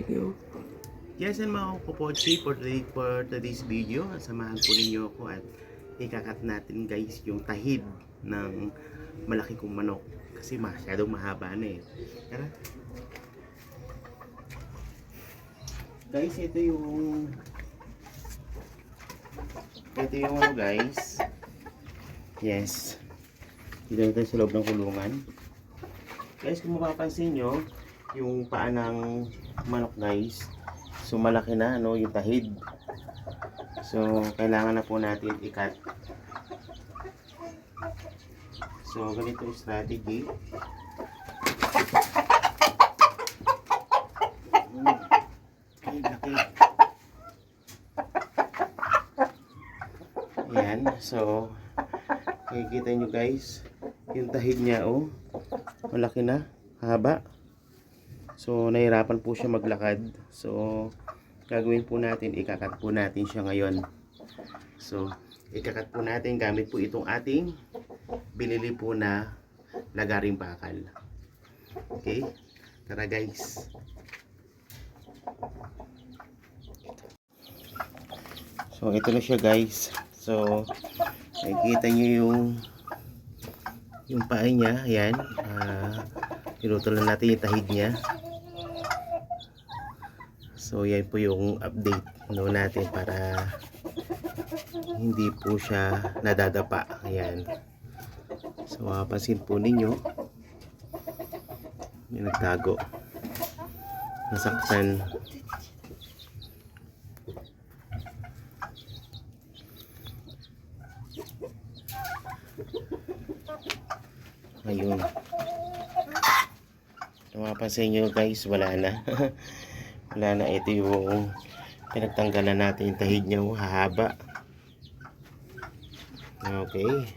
Thank you. Yes, and mga kapochi, for today's video, samahan po ninyo ako at ikakat natin guys yung tahid ng malaki kong manok kasi masyadong mahaba na eh. Tara. Guys, ito yung ano guys. Yes. Dito natin sa loob ng kulungan. Guys, kung mapapansin nyo, yung paa ng manok guys, so malaki na no, yung tahid. So kailangan na po natin i-cut. So ganito yung strategy. Laki. Ayan, so makikita nyo guys, yung tahid niya oh, malaki na, haba. So nahirapan po siya maglakad. So gagawin po natin, ikakat po natin siya ngayon. So ikakat po natin gamit po itong ating binili po na lagaring bakal. Okay, tara guys. So ito na siya guys. So nakikita nyo yung paa niya. Ayan, tinutulan natin yung tahid niya. So yan po yung update no, natin para hindi po siya nadadapa. Ayan. So mapapansin po ninyo, may nagtago, nasaktan. Ayun. Mapapansin nyo guys, wala na. Wala na, ito yung pinagtanggalan natin yung tahid niya, hahaba. Okay.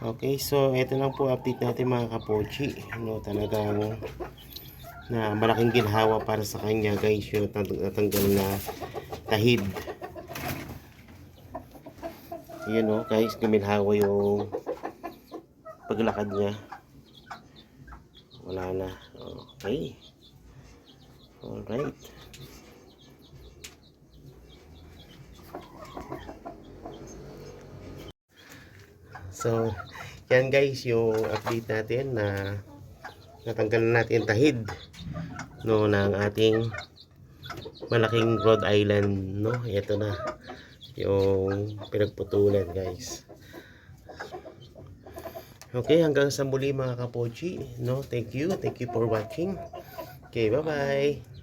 Okay, so ito lang po update natin mga kapochi. No, talagang na malaking ginhawa para sa kanya guys, yung natanggal na tahid. Yun o guys, guminhawa yung paglakad niya. Wala na. Okay. Alright. So, yan guys yung update natin na natanggal na natin tahid no, ng ating malaking Rhode Island no. Ito na yung pinagputulan guys. Okay, hanggang sa muli mga kapochi no. Thank you for watching. Okay, bye bye.